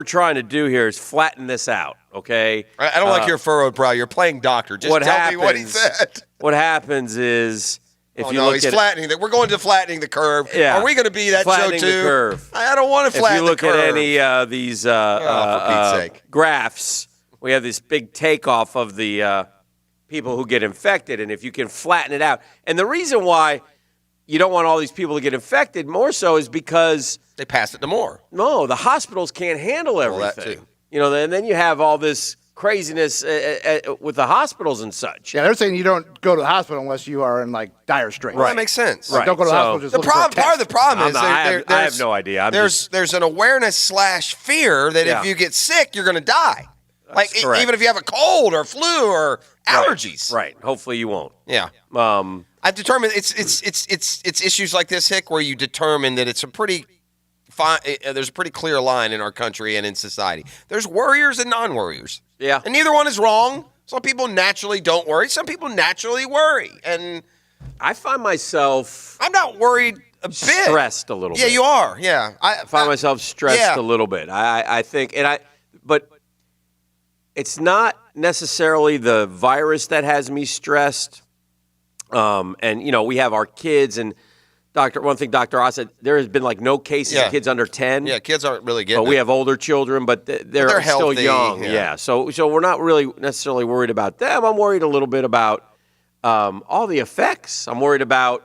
we're trying to do here is flatten this out, okay? I don't like your furrowed brow. You're playing doctor. Just tell me what he said. What happens is if you look he's at flattening that. We're going to flattening the curve. Yeah. Are we going to be that flattening show too? The curve. I don't want to flatten the curve. If you look at any of these for Pete's sake. graphs, we have this big takeoff of the people who get infected, and if you can flatten it out. And the reason why you don't want all these people to get infected more so is because they pass it to more. No, the hospitals can't handle everything. Well, that too. And then you have all this craziness with the hospitals and such. Yeah, they're saying you don't go to the hospital unless you are in like dire straits. Right. That makes sense. Like, don't go to the hospital. Just part of the problem is I have no idea. There's an awareness/fear that if you get sick, you're going to die. Like even if you have a cold or flu or allergies. Right. Hopefully you won't. Yeah. I've determined it's issues like this, Hick, where you determine that it's a pretty fine. There's a pretty clear line in our country and in society. There's worriers and non-worriers. Yeah. And neither one is wrong. Some people naturally don't worry. Some people naturally worry. And I find myself I'm not worried a bit. Stressed a little bit. Yeah, you are. Yeah. I find myself stressed a little bit. I think but it's not necessarily the virus that has me stressed. And we have our kids and one thing Dr. Oz said, there has been like no cases of kids under 10. Yeah, kids aren't really getting But we have older children, but they're still healthy, young. Yeah. So we're not really necessarily worried about them. I'm worried a little bit about all the effects. I'm worried about,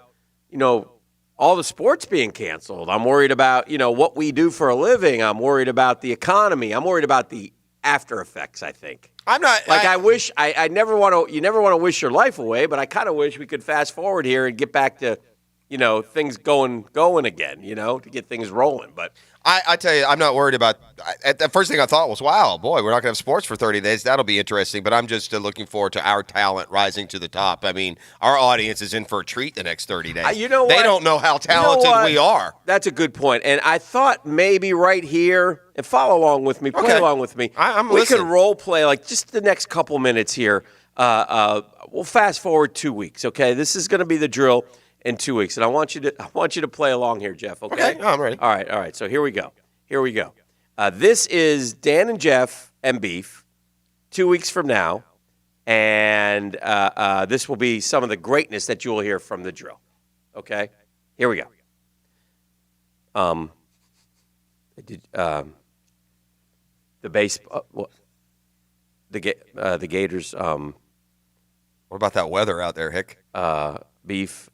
all the sports being canceled. I'm worried about, what we do for a living. I'm worried about the economy. I'm worried about the after effects, I think. I'm not I never want to you never want to wish your life away, but I kind of wish we could fast forward here and get back to things going again, to get things rolling. But I tell you, I'm not worried about the first thing I thought was, wow, boy, we're not going to have sports for 30 days. That'll be interesting. But I'm just looking forward to our talent rising to the top. I mean, our audience is in for a treat the next 30 days. You know what? They don't know how talented we are. That's a good point. And I thought maybe right here, and follow along with me, play along with me. We could role play like just the next couple minutes here. We'll fast forward 2 weeks, okay? This is going to be the drill in 2 weeks, and I want you to play along here, Jeff. Okay, I'm ready. All right. So here we go. This is Dan and Jeff and Beef 2 weeks from now, and this will be some of the greatness that you will hear from the drill. Okay, here we go. The base, the Gators. What about that weather out there, Hick? Beef.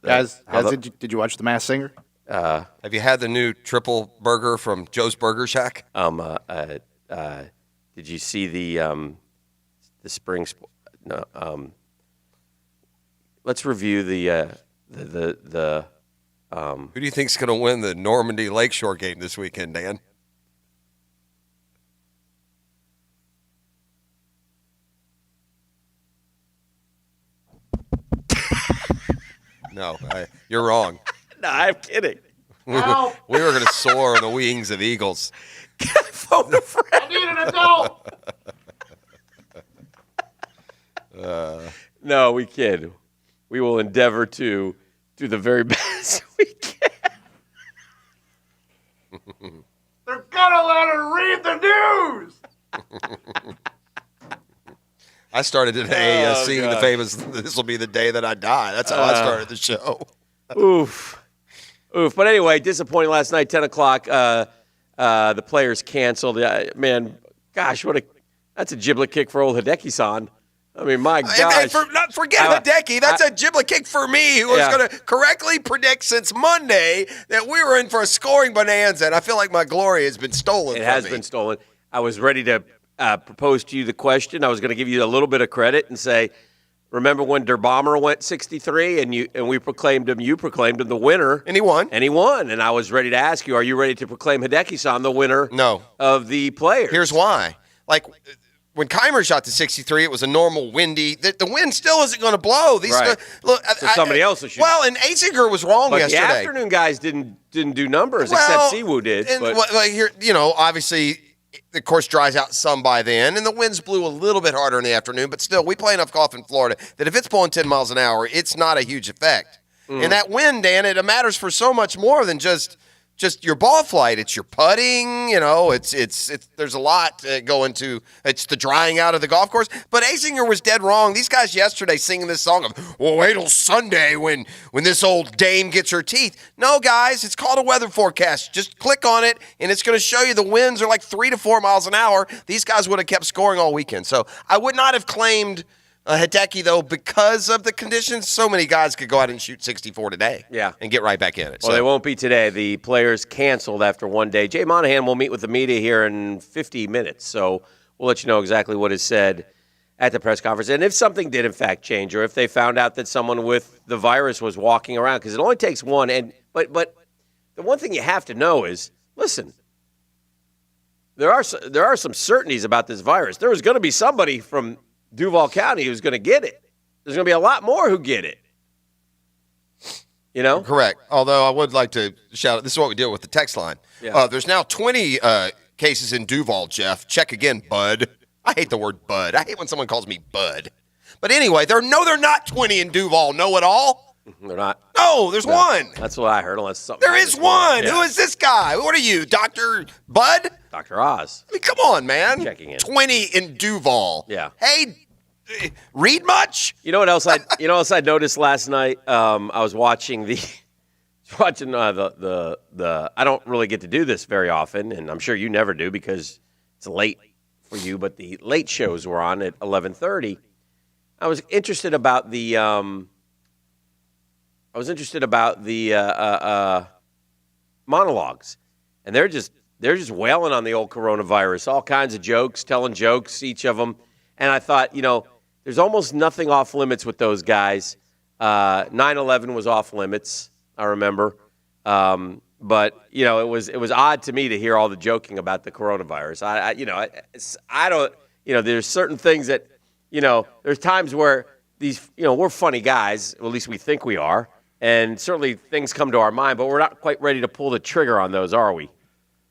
Guys, did you watch The Masked Singer? Have you had the new triple burger from Joe's Burger Shack? Did you see the spring? No. Let's review the. Who do you think's going to win the Normandy Lakeshore game this weekend, Dan? No, you're wrong. No, I'm kidding. We were going to soar on the wings of eagles. Phone a friend. I need an adult. No, we kid. We will endeavor to do the very best we can. They're gonna let her read the news. I started today singing the famous "This Will Be the Day That I Die." That's how I started the show. Oof. But anyway, disappointing last night, 10 o'clock. The players canceled. Man, gosh, that's a giblet kick for old Hideki-san. I mean, my gosh. Forget Hideki. That's a giblet kick for me, who was going to correctly predict since Monday that we were in for a scoring bonanza, and I feel like my glory has been stolen It has been stolen. I was ready to propose to you the question. I was going to give you a little bit of credit and say, remember when Der Bomber went 63 and we proclaimed him, you proclaimed him the winner. And he won. And I was ready to ask you, are you ready to proclaim Hideki-san the winner of the players? Here's why. Like, when Keimer shot to 63, it was a normal windy. The wind still isn't going to blow. Somebody else will shoot. Well, and Azinger was wrong yesterday. The afternoon guys didn't do numbers, except Siwoo did. Here, obviously, the course dries out some by then, and the winds blew a little bit harder in the afternoon, but still, we play enough golf in Florida that if it's blowing 10 miles an hour, it's not a huge effect. And that wind, Dan, it matters for so much more than just just your ball flight. It's your putting. It's there's a lot going to. It's the drying out of the golf course. But Azinger was dead wrong. These guys yesterday singing this song of, well, wait till Sunday when this old dame gets her teeth. No, guys, it's called a weather forecast. Just click on it, and it's going to show you the winds are like 3 to 4 miles an hour. These guys would have kept scoring all weekend. So I would not have claimed Hideki, though, because of the conditions. So many guys could go out and shoot 64 today and get right back in it. Well, they won't be today. The players canceled after one day. Jay Monahan will meet with the media here in 50 minutes, so we'll let you know exactly what is said at the press conference. And if something did, in fact, change, or if they found out that someone with the virus was walking around, because it only takes one. But the one thing you have to know is, listen, there are some certainties about this virus. There is going to be somebody from Duval County who's going to get it. There's going to be a lot more who get it. Correct. Although I would like to shout out, this is what we deal with the text line. Yeah. There's now 20 cases in Duval, Jeff. Check again, bud. I hate the word bud. I hate when someone calls me bud. But anyway, they're not 20 in Duval. Know it all? They're not. No, there's one. That's what I heard. Unless something. There is one. Yeah. Who is this guy? What are you, Dr. Bud? Dr. Oz. I mean, come on, man. Checking in. 20 in Duval. Yeah. Hey, read much? You know what else I noticed last night? I was watching the I don't really get to do this very often, and I'm sure you never do because it's late for you, but the late shows were on at 11:30. I was interested about the monologues, and they're just wailing on the old coronavirus, all kinds of jokes, telling jokes, each of them. And I thought, there's almost nothing off limits with those guys. 9/11 was off limits, I remember. But it was odd to me to hear all the joking about the coronavirus. I don't. There's certain things that, there's times where these, we're funny guys, or at least we think we are, and certainly things come to our mind, but we're not quite ready to pull the trigger on those, are we,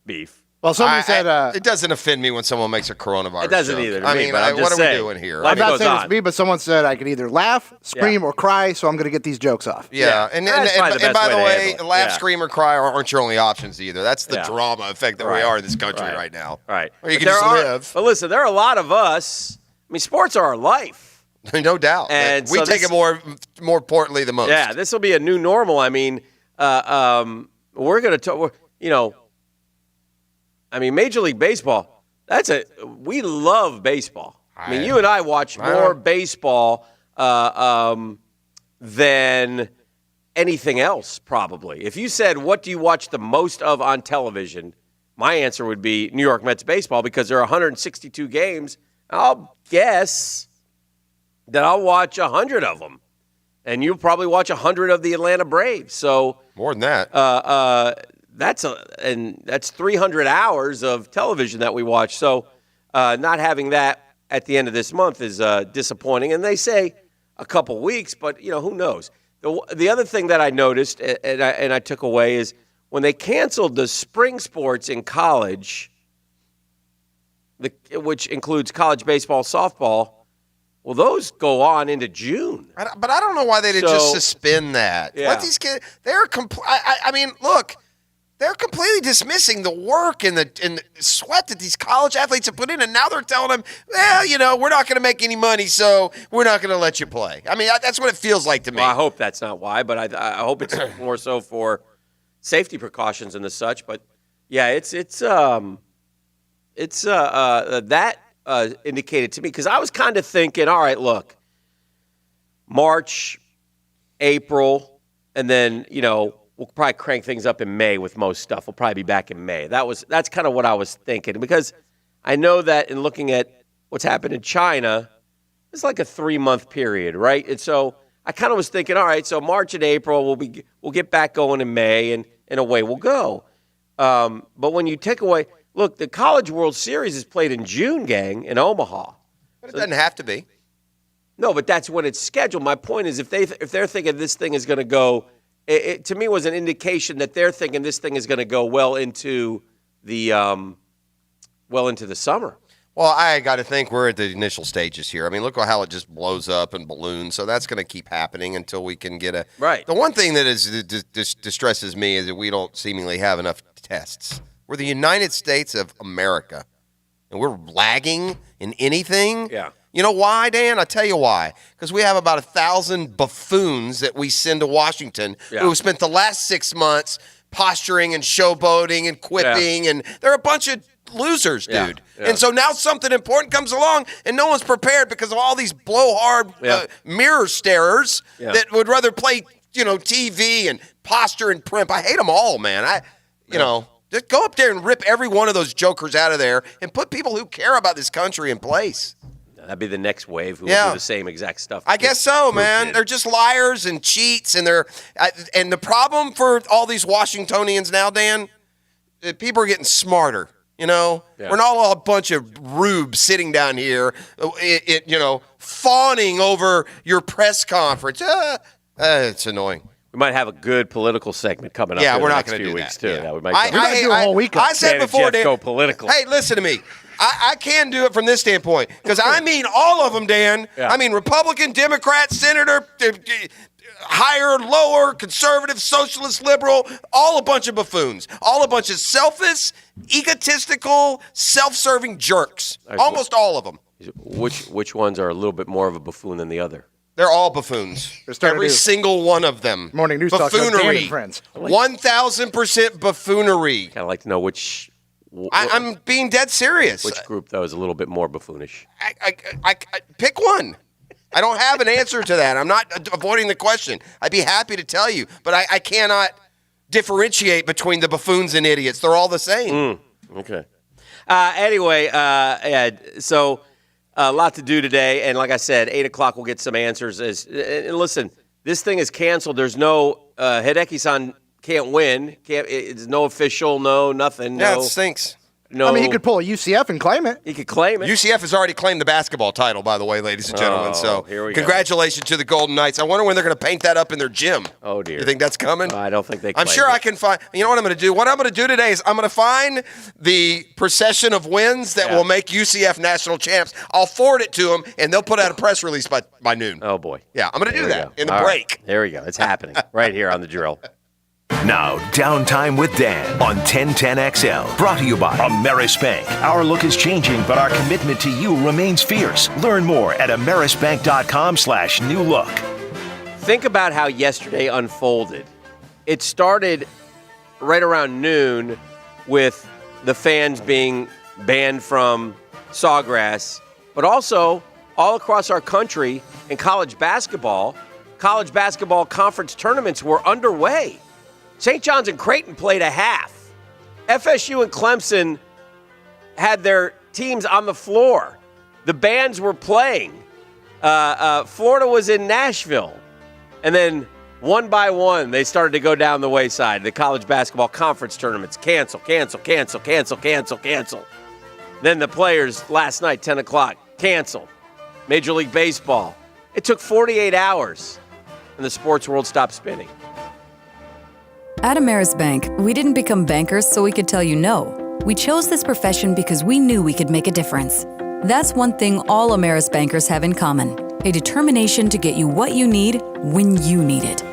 Beef? Well, somebody said it doesn't offend me when someone makes a coronavirus. It doesn't joke. either. To I me, mean, but I'm just what are saying, we doing here? I'm not saying on. it's me, but someone said I could either laugh, scream, or cry, so I'm going to get these jokes off. Yeah. And That's probably the best by the way to way, handle it. laugh, Yeah. scream, or cry aren't your only options either. That's the drama effect that we Right. are in this country Right. right now. Right. Or you But can just there live. But listen, there are a lot of us. I mean, sports are our life. No doubt. And we so take it more importantly than most. Yeah, this will be a new normal. I mean, we're going to talk. Major League Baseball. We love baseball. I mean, you and I watch more baseball than anything else, probably. If you said, what do you watch the most of on television, my answer would be New York Mets baseball because there are 162 games. I'll guess that I'll watch 100 of them. And you'll probably watch 100 of the Atlanta Braves. So more than that. That's 300 hours of television that we watch. So not having that at the end of this month is disappointing. And they say a couple weeks, but who knows? The other thing that I noticed and I took away is when they canceled the spring sports in college, which includes college baseball, softball. Well, those go on into June. But I don't know why they didn't just suspend that. Yeah. Let these kids. Look. They're completely dismissing the work and the sweat that these college athletes have put in, and now they're telling them, well, we're not going to make any money, so we're not going to let you play. I mean, that's what it feels like to me. Well, I hope that's not why, but I hope it's more so for safety precautions and the such. But yeah, that indicated to me because I was kind of thinking, all right, look, March, April, and then we'll probably crank things up in May with most stuff. We'll probably be back in May. That's kind of what I was thinking because I know that in looking at what's happened in China, it's like a 3-month period, right? And so I kind of was thinking, all right, so March and April we'll get back going in May, and away we'll go. But when you take away, look, the College World Series is played in June, gang, in Omaha. But it doesn't have to be. No, but that's when it's scheduled. My point is, if they're thinking this thing is going to go. It to me was an indication that they're thinking this thing is going to go well into the summer. Well, I got to think we're at the initial stages here. I mean, look at how it just blows up and balloons. So that's going to keep happening until we can get a Right. The one thing that distresses me is that we don't seemingly have enough tests. We're the United States of America, and we're lagging in anything. Yeah. You know why, Dan? I'll tell you why. Because we have about 1,000 buffoons that we send to Washington who have spent the last 6 months posturing and showboating and quipping, and they're a bunch of losers, dude. Yeah. And so now something important comes along, and no one's prepared because of all these blowhard mirror starers that would rather play, TV and posture and primp. I hate them all, man. Just go up there and rip every one of those jokers out of there and put people who care about this country in place. That'd be the next wave who will do the same exact stuff. I guess so, man. They're just liars and cheats, and and the problem for all these Washingtonians now, Dan, people are getting smarter. We're not all a bunch of rubes sitting down here, fawning over your press conference. It's annoying. We might have a good political segment coming up. Yeah, in we're the not next going to few do weeks that. too. Yeah. We might do a whole week. I said before, Jeff Dan, go political. Hey, listen to me. I can do it from this standpoint because I mean all of them, Dan. Yeah. I mean Republican, Democrat, Senator, higher, lower, conservative, socialist, liberal, all a bunch of buffoons, all a bunch of selfish, egotistical, self-serving jerks. Almost all of them. Which ones are a little bit more of a buffoon than the other? They're all buffoons. Every single one of them. Morning News Talk about Dan buffoonery. and Friends. 1,000% buffoonery. Kind of like to know which. I'm being dead serious. Which group though is a little bit more buffoonish? I pick one. I don't have an answer to that. I'm not avoiding the question. I'd be happy to tell you, but I cannot differentiate between the buffoons and idiots. They're all the same. Okay. Anyway, so a lot to do today, and like I said, 8 o'clock we'll get some answers. And listen, this thing is canceled. There's no Hideki-san can't win. It's no official, no nothing. Yeah, no, it stinks. No, I mean, he could pull a UCF and claim it. He could claim it. UCF has already claimed the basketball title, by the way, ladies and gentlemen. So here we go. Congratulations to the Golden Knights. I wonder when they're going to paint that up in their gym. Oh, dear. You think that's coming? I don't think they I'm sure it. I can find. You know what I'm going to do? What I'm going to do today is I'm going to find the procession of wins that will make UCF national champs. I'll forward it to them, and they'll put out a press release by noon. Oh, boy. Yeah, I'm going to do that in the All break. Right. There we go. It's happening right here on The Drill. Now, Downtime with Dan on 1010XL. Brought to you by Ameris Bank. Our look is changing, but our commitment to you remains fierce. Learn more at amerisbank.com/new look. Think about how yesterday unfolded. It started right around noon with the fans being banned from Sawgrass, but also all across our country in college basketball conference tournaments were underway. St. John's and Creighton played a half. FSU and Clemson had their teams on the floor. The bands were playing. Florida was in Nashville. And then one by one, they started to go down the wayside. The college basketball conference tournaments, cancel. Then the players last night, 10 o'clock, cancel. Major League Baseball. It took 48 hours, and the sports world stopped spinning. At Ameris Bank, we didn't become bankers so we could tell you no. We chose this profession because we knew we could make a difference. That's one thing all Ameris bankers have in common: a determination to get you what you need when you need it.